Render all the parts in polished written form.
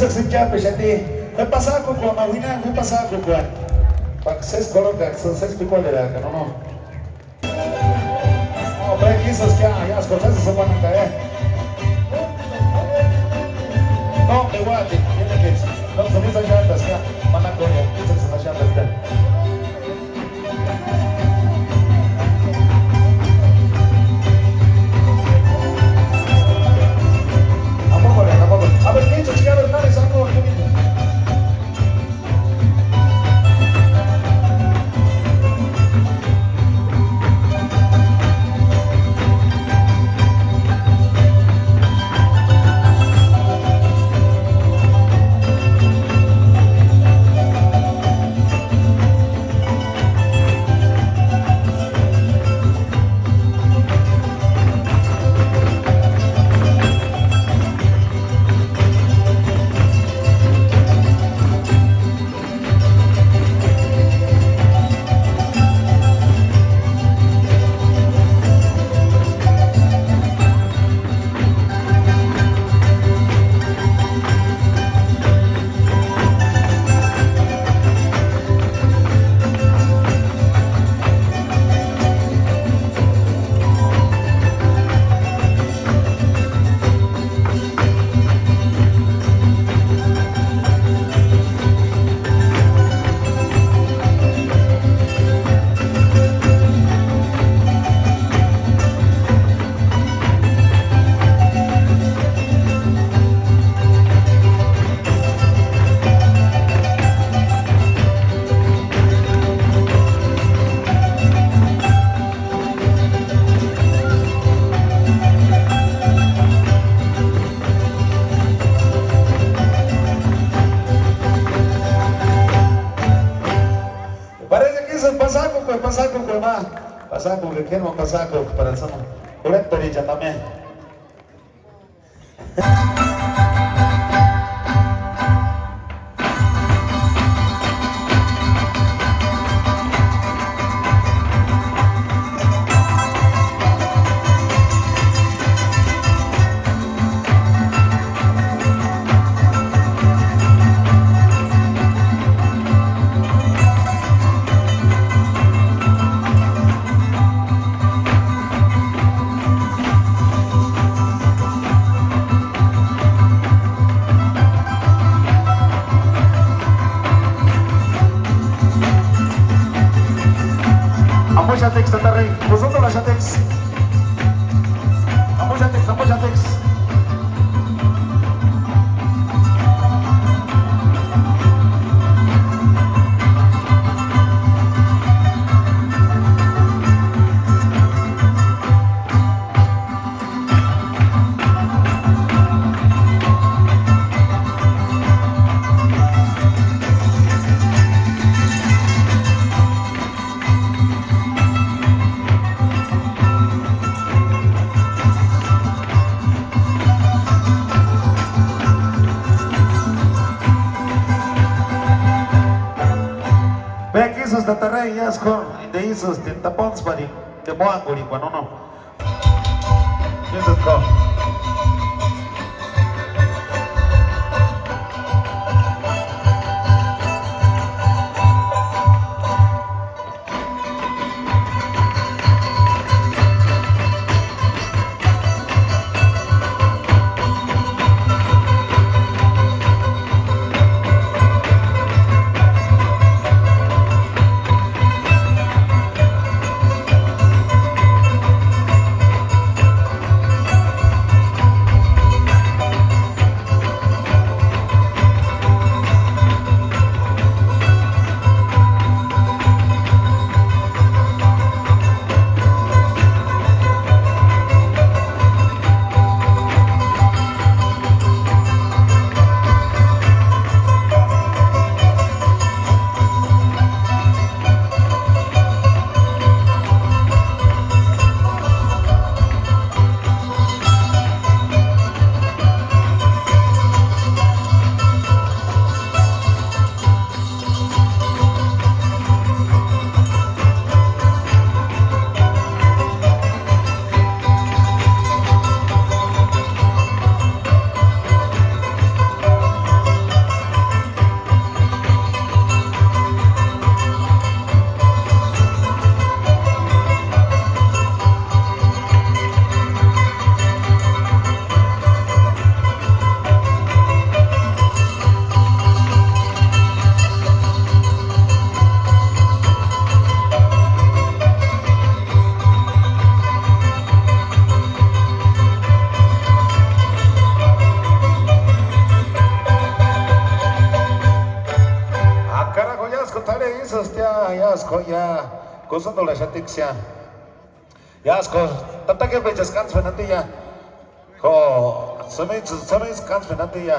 Isok si Jape siya ti. Nagpasako ko, mawina ko pasako ko. Pag ses kolog ka, ses pikol nila ka, no? Oh, break isos kaya, ayas ko, ses sa panang kaya. No, iwati, yun ang kids. No, sabi sa shantas ka, manang ko niya, isok sa shantas ka. A ver, Nicho, Chicago Hernández, algo aquí mismo. Pasako, que quiero pasako para eso. Correcto, dicha también. Shatex, Tatarrey. Vosotros la Shatex. Vamos Shatex, vamos Shatex. Tatarrey, yes, con the Isos, the Tapons, buddy, the Moanguri, no. Yes, let's go. stia jasko ja kusundole shatiksia jasko tatake bejas ganz venantia ko samay ganz venantia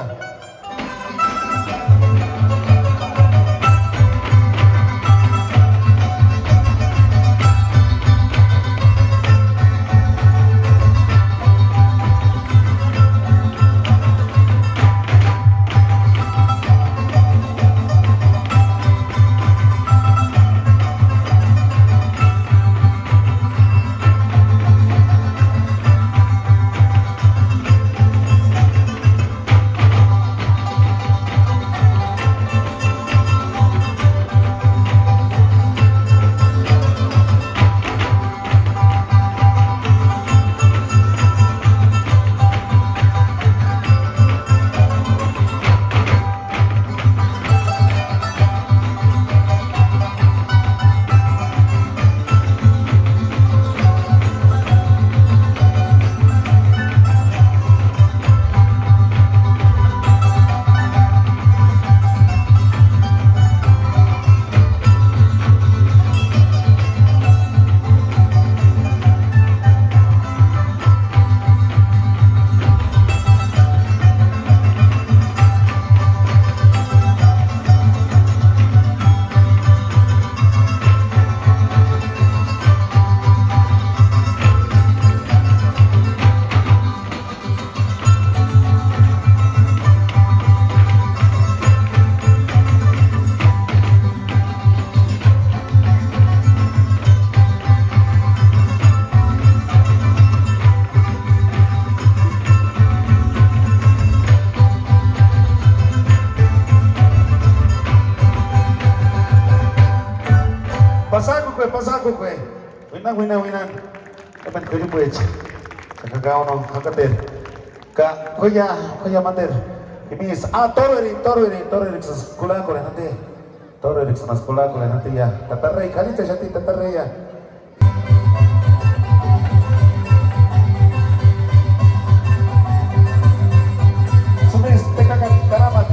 Pasago kwe. Winan. Kapan kwe puech. Kakao no hakater. Ka koya mater. Imis toro sa skula ko nanti. Toro sa skula ko nanti ya. Tatarrey kali chati tatarrey ya. Sumis teka karamat.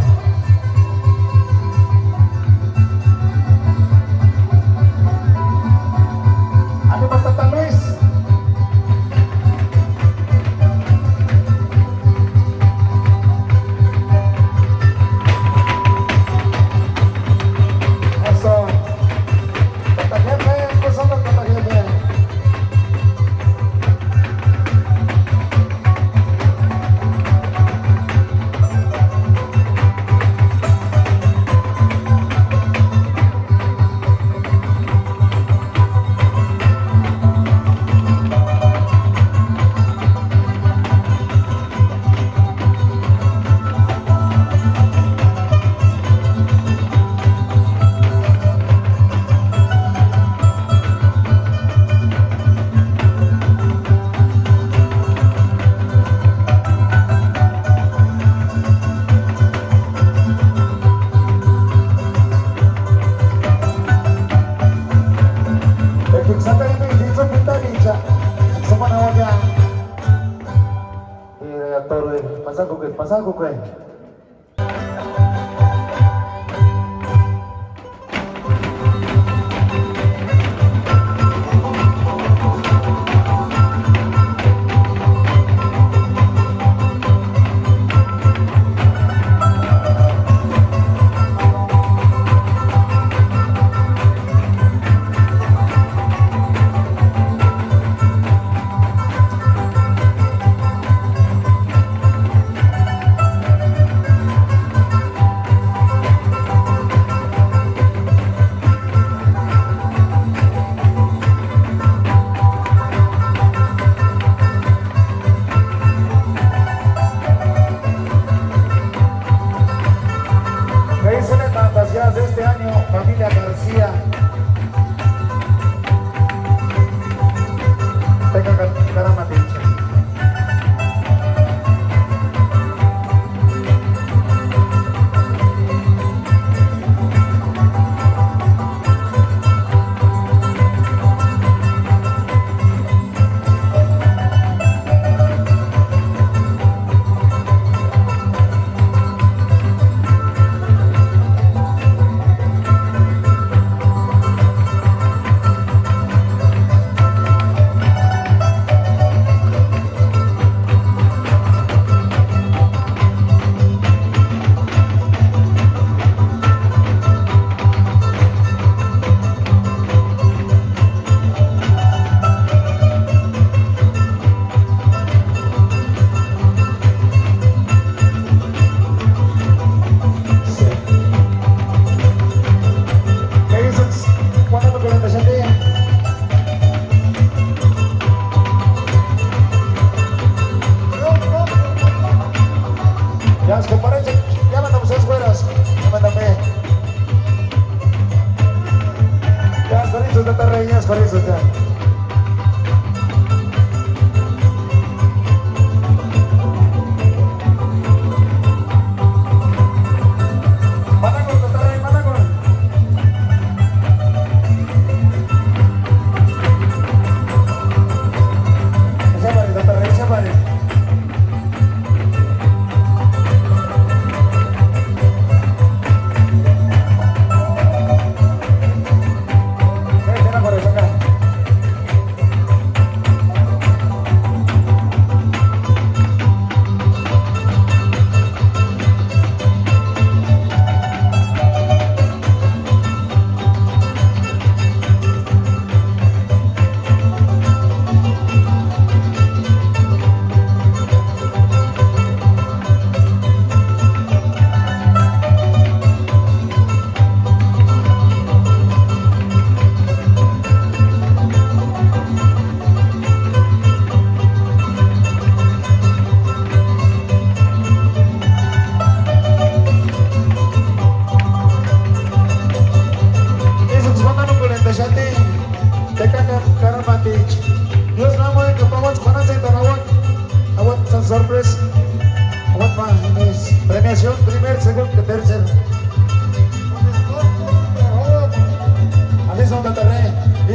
Pasago kwe. De este año, familia García. Tenga caramba, pinche.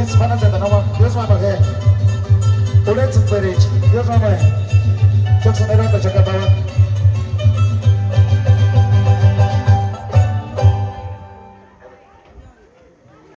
Dios van a hacer no más. Dios van a hacer. Ulet Superich. Dios van a hacer. Chok Sanero te choca para.